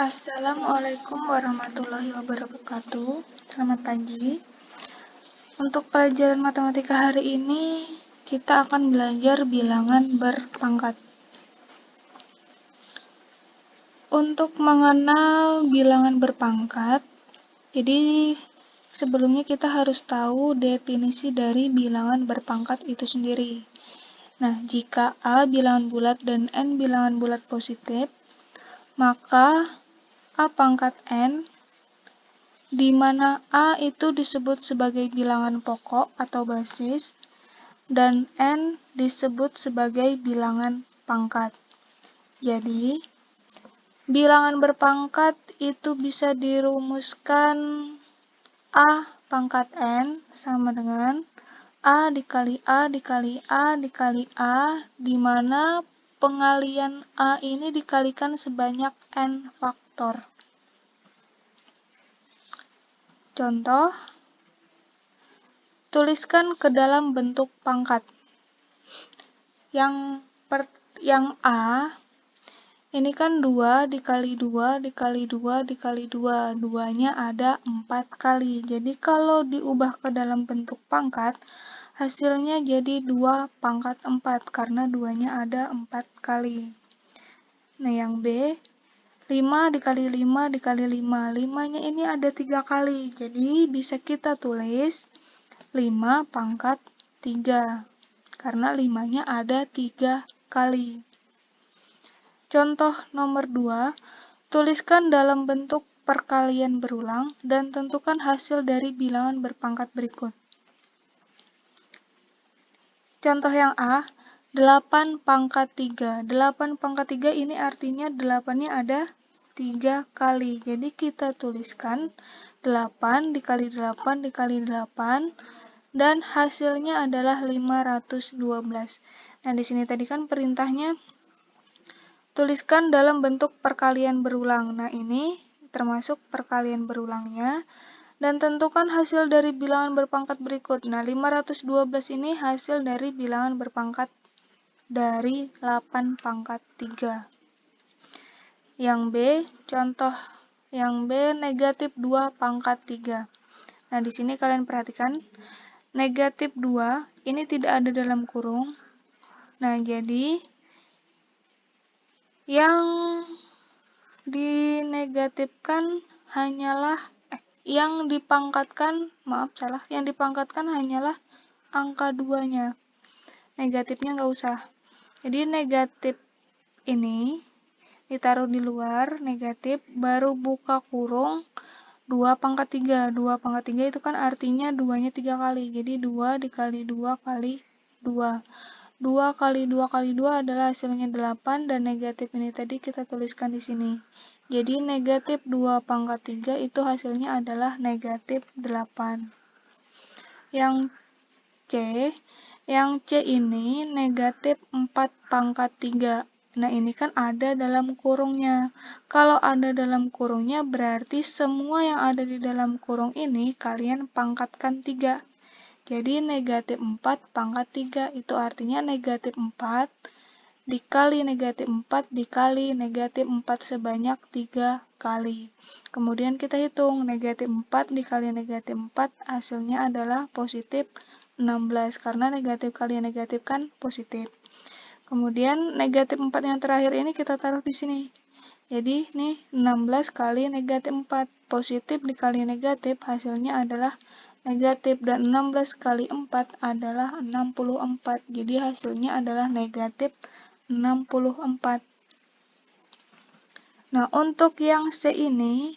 Assalamualaikum warahmatullahi wabarakatuh. Selamat pagi. Untuk pelajaran matematika hari ini, kita akan belajar bilangan berpangkat. Untuk mengenal bilangan berpangkat, jadi sebelumnya kita harus tahu definisi dari bilangan berpangkat itu sendiri. Nah, jika A bilangan bulat dan N bilangan bulat positif, maka A pangkat N, di mana A itu disebut sebagai bilangan pokok atau basis, dan N disebut sebagai bilangan pangkat. Jadi, bilangan berpangkat itu bisa dirumuskan A pangkat N sama dengan A dikali A dikali A dikali A, di mana pengalian A ini dikalikan sebanyak N faktor. Contoh, tuliskan ke dalam bentuk pangkat. Yang A, ini kan 2 dikali 2 dikali 2 dikali 2. 2-nya ada 4 kali. Jadi kalau diubah ke dalam bentuk pangkat, hasilnya jadi 2 pangkat 4 karena 2-nya ada 4 kali. Nah, yang B, 5 dikali 5 dikali 5. 5-nya ini ada 3 kali. Jadi bisa kita tulis 5 pangkat 3. Karena 5-nya ada 3 kali. Contoh nomor 2, tuliskan dalam bentuk perkalian berulang dan tentukan hasil dari bilangan berpangkat berikut. Contoh yang A, 8 pangkat 3. 8 pangkat 3 ini artinya 8-nya ada 3 kali. Jadi kita tuliskan 8 dikali 8 dikali 8 dan hasilnya adalah 512. Nah, di sini tadi kan perintahnya tuliskan dalam bentuk perkalian berulang. Nah, ini termasuk perkalian berulangnya. Dan tentukan hasil dari bilangan berpangkat berikut. Nah, 512 ini hasil dari bilangan berpangkat dari 8 pangkat 3. Yang B, contoh yang B, negatif 2 pangkat 3. Nah, di sini kalian perhatikan, negatif 2 ini tidak ada dalam kurung. Nah, jadi yang dinegatifkan hanyalah yang dipangkatkan hanyalah angka 2-nya. Negatifnya nggak usah. Jadi negatif ini ditaruh di luar, negatif, baru buka kurung 2 pangkat 3. 2 pangkat 3 itu kan artinya 2-nya 3 kali. Jadi 2 dikali 2 kali 2. 2 kali 2 kali 2 adalah hasilnya 8, dan negatif ini tadi kita tuliskan di sini. Jadi negatif 2 pangkat 3 itu hasilnya adalah negatif 8. Yang C ini negatif 4 pangkat 3. Nah, ini kan ada dalam kurungnya. Kalau ada dalam kurungnya berarti semua yang ada di dalam kurung ini kalian pangkatkan 3. Jadi negatif 4 pangkat 3 itu artinya negatif 4 dikali negatif 4 dikali negatif 4 sebanyak 3 kali. Kemudian kita hitung negatif 4 dikali negatif 4 hasilnya adalah positif 16 karena negatif kali negatif kan positif. Kemudian negatif 4 yang terakhir ini kita taruh di sini. Jadi nih 16 kali negatif 4, positif dikali negatif hasilnya adalah negatif, dan 16 kali 4 adalah 64. Jadi hasilnya adalah negatif 64. Nah, untuk yang C ini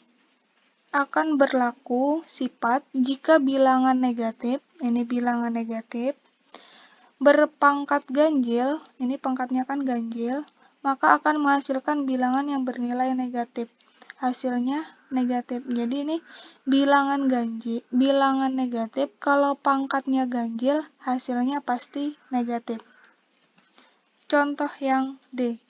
akan berlaku sifat jika bilangan negatif, ini bilangan negatif, berpangkat ganjil, ini pangkatnya kan ganjil, maka akan menghasilkan bilangan yang bernilai negatif. Hasilnya negatif. Jadi ini bilangan negatif, kalau pangkatnya ganjil, hasilnya pasti negatif. Contoh yang D,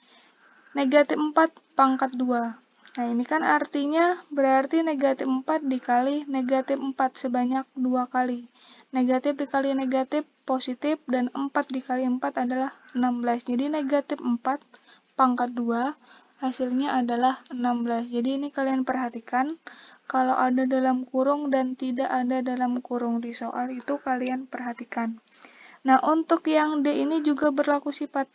negatif 4 pangkat 2. Nah, ini kan artinya berarti negatif 4 dikali negatif 4 sebanyak 2 kali. Negatif dikali negatif positif, dan 4 dikali 4 adalah 16. Jadi negatif 4 pangkat 2 hasilnya adalah 16. Jadi ini kalian perhatikan, kalau ada dalam kurung dan tidak ada dalam kurung di soal itu kalian perhatikan. Nah, untuk yang D ini juga berlaku sifat.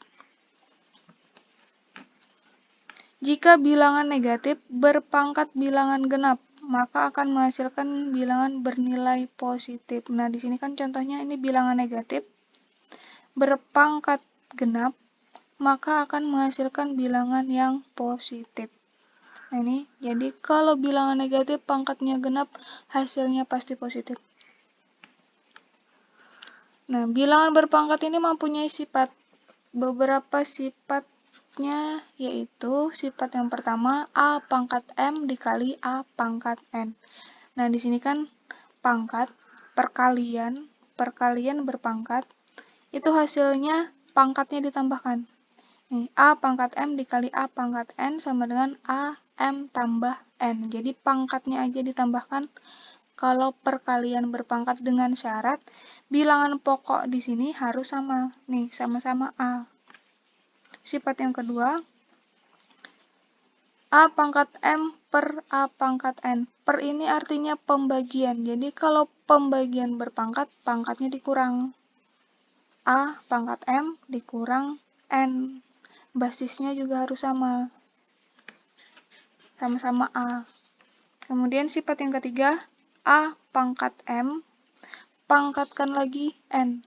Jika bilangan negatif berpangkat bilangan genap, maka akan menghasilkan bilangan bernilai positif. Nah, di sini kan contohnya ini bilangan negatif berpangkat genap, maka akan menghasilkan bilangan yang positif. Nah, ini jadi kalau bilangan negatif pangkatnya genap, hasilnya pasti positif. Nah, bilangan berpangkat ini mempunyai sifat. Beberapa sifatnya yaitu sifat yang pertama A pangkat M dikali A pangkat N. Nah, di sini kan pangkat, perkalian berpangkat, itu hasilnya pangkatnya ditambahkan. Nih, A pangkat M dikali A pangkat N sama dengan A M tambah N. Jadi pangkatnya aja ditambahkan. Kalau perkalian berpangkat dengan syarat, bilangan pokok di sini harus sama. Nih, sama-sama A. Sifat yang kedua, A pangkat M per A pangkat N. Per ini artinya pembagian. Jadi kalau pembagian berpangkat, pangkatnya dikurang. A pangkat M dikurang N. Basisnya juga harus sama. Sama-sama A. Kemudian sifat yang ketiga, A pangkat M, pangkatkan lagi N.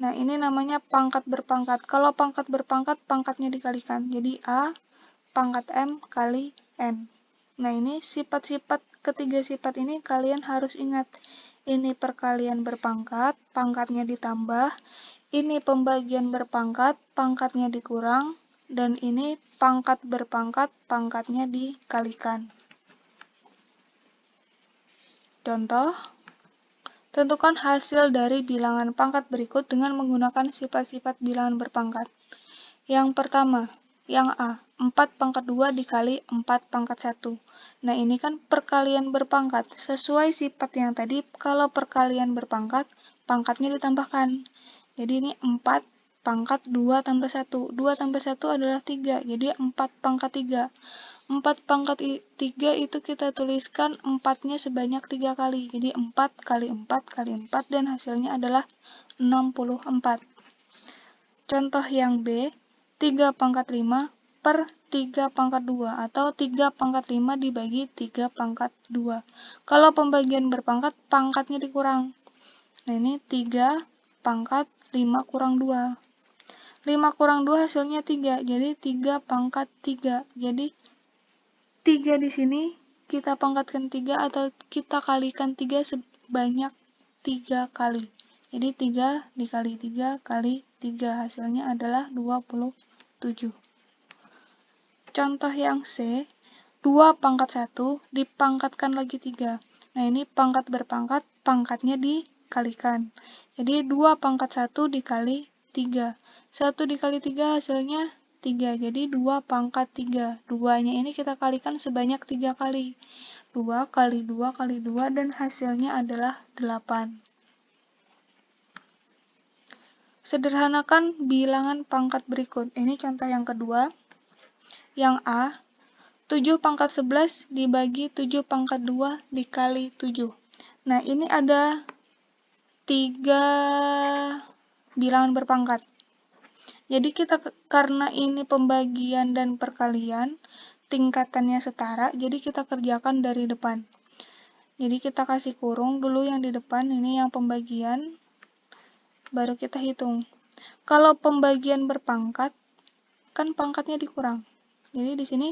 Nah, ini namanya pangkat berpangkat. Kalau pangkat berpangkat, pangkatnya dikalikan. Jadi A pangkat M kali N. Nah, ini sifat-sifat, ketiga sifat ini kalian harus ingat. Ini perkalian berpangkat, pangkatnya ditambah. Ini pembagian berpangkat, pangkatnya dikurang. Dan ini pangkat berpangkat, pangkatnya dikalikan. Contoh, tentukan hasil dari bilangan pangkat berikut dengan menggunakan sifat-sifat bilangan berpangkat. Yang pertama, yang A, 4 pangkat 2 dikali 4 pangkat 1. Nah, ini kan perkalian berpangkat. Sesuai sifat yang tadi, kalau perkalian berpangkat, pangkatnya ditambahkan. Jadi ini 4 pangkat 2 tambah 1. 2 tambah 1 adalah 3, jadi 4 pangkat 3. 4 pangkat 3 itu kita tuliskan 4-nya sebanyak 3 kali. Jadi 4 kali 4 kali 4 dan hasilnya adalah 64. Contoh yang B, 3 pangkat 5 per 3 pangkat 2 atau 3 pangkat 5 dibagi 3 pangkat 2. Kalau pembagian berpangkat, pangkatnya dikurang. Nah, ini 3 pangkat 5 kurang 2. 5 kurang 2 hasilnya 3, jadi 3 pangkat 3. Jadi 3 di sini kita pangkatkan 3 atau kita kalikan 3 sebanyak 3 kali. Jadi 3 dikali 3 kali 3 hasilnya adalah 27. Contoh yang C, 2 pangkat 1 dipangkatkan lagi 3. Nah, ini pangkat berpangkat, pangkatnya dikalikan. Jadi 2 pangkat 1 dikali 3. 1 dikali 3 hasilnya 3. Jadi 2 pangkat 3. 2-nya ini kita kalikan sebanyak 3 kali. 2 kali 2 kali 2 dan hasilnya adalah 8. Sederhanakan bilangan pangkat berikut. Ini contoh yang kedua. Yang A, 7 pangkat 11 dibagi 7 pangkat 2 dikali 7. Nah, ini ada 3 bilangan berpangkat. Jadi kita karena ini pembagian dan perkalian, tingkatannya setara, jadi kita kerjakan dari depan. Jadi kita kasih kurung dulu yang di depan, ini yang pembagian, baru kita hitung. Kalau pembagian berpangkat, kan pangkatnya dikurang. Jadi di sini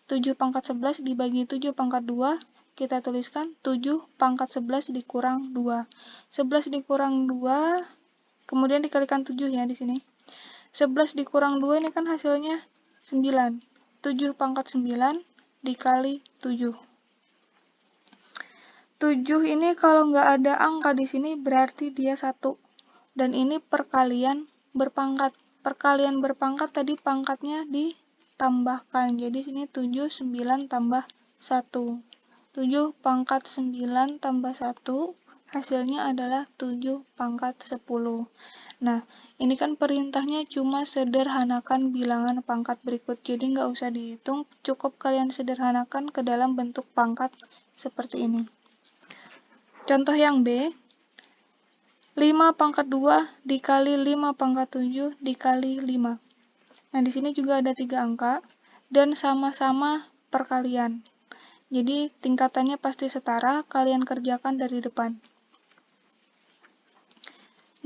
7 pangkat 11 dibagi 7 pangkat 2, kita tuliskan 7 pangkat 11 dikurang 2. 11 dikurang 2, kemudian dikalikan 7 ya di sini. 11 dikurang 2 ini kan hasilnya 9. 7 pangkat 9 dikali 7. 7 ini kalau nggak ada angka di sini berarti dia 1. Dan ini perkalian berpangkat. Perkalian berpangkat tadi pangkatnya ditambahkan. Jadi sini 7, 9 tambah 1. 7 pangkat 9 tambah 1 hasilnya adalah 7 pangkat 10. Nah, ini kan perintahnya cuma sederhanakan bilangan pangkat berikut, jadi nggak usah dihitung, cukup kalian sederhanakan ke dalam bentuk pangkat seperti ini. Contoh yang B, 5 pangkat 2 dikali 5 pangkat 7 dikali 5. Nah, di sini juga ada 3 angka, dan sama-sama perkalian. Jadi, tingkatannya pasti setara, kalian kerjakan dari depan.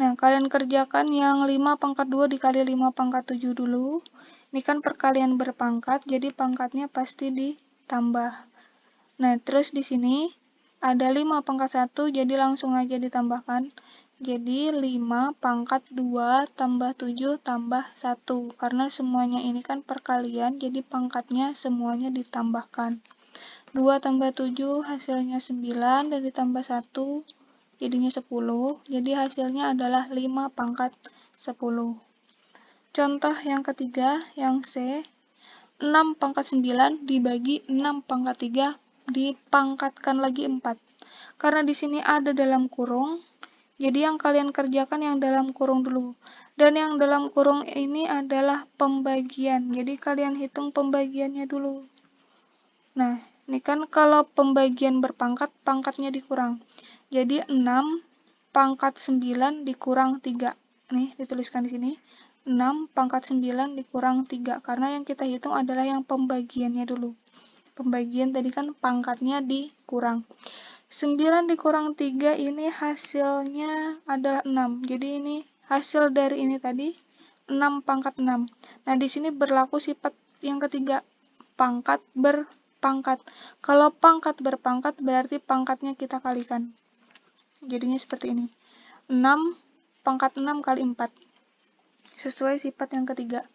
Nah, kalian kerjakan yang 5 pangkat 2 dikali 5 pangkat 7 dulu. Ini kan perkalian berpangkat, jadi pangkatnya pasti ditambah. Nah, terus di sini ada 5 pangkat 1, jadi langsung aja ditambahkan. Jadi 5 pangkat 2 tambah 7 tambah 1. Karena semuanya ini kan perkalian, jadi pangkatnya semuanya ditambahkan. 2 tambah 7 hasilnya 9, dan ditambah 1 jadinya 10. Jadi hasilnya adalah 5 pangkat 10. Contoh yang ketiga, yang C, 6 pangkat 9 dibagi 6 pangkat 3 dipangkatkan lagi 4. Karena di sini ada dalam kurung, jadi yang kalian kerjakan yang dalam kurung dulu. Dan yang dalam kurung ini adalah pembagian, jadi kalian hitung pembagiannya dulu. Nah, ini kan kalau pembagian berpangkat, pangkatnya dikurang. Jadi 6 pangkat 9 dikurang 3. Nih, dituliskan di sini. 6 pangkat 9 dikurang 3. Karena yang kita hitung adalah yang pembagiannya dulu. Pembagian tadi kan pangkatnya dikurang. 9 dikurang 3 ini hasilnya adalah 6. Jadi ini hasil dari ini tadi 6 pangkat 6. Nah, di sini berlaku sifat yang ketiga, pangkat berpangkat. Kalau pangkat berpangkat berarti pangkatnya kita kalikan. Jadinya seperti ini. 6 pangkat 6 kali 4. Sesuai sifat yang ketiga.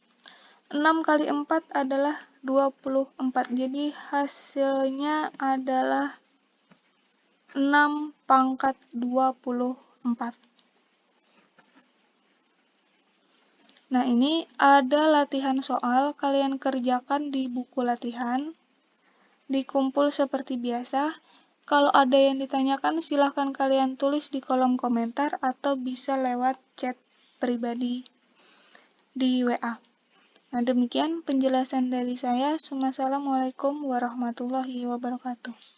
6 kali 4 adalah 24. Jadi hasilnya adalah 6 pangkat 24. Nah, ini ada latihan soal, kalian kerjakan di buku latihan. Dikumpul seperti biasa. Kalau ada yang ditanyakan, silahkan kalian tulis di kolom komentar atau bisa lewat chat pribadi di WA. Nah, demikian penjelasan dari saya. Wassalamualaikum warahmatullahi wabarakatuh.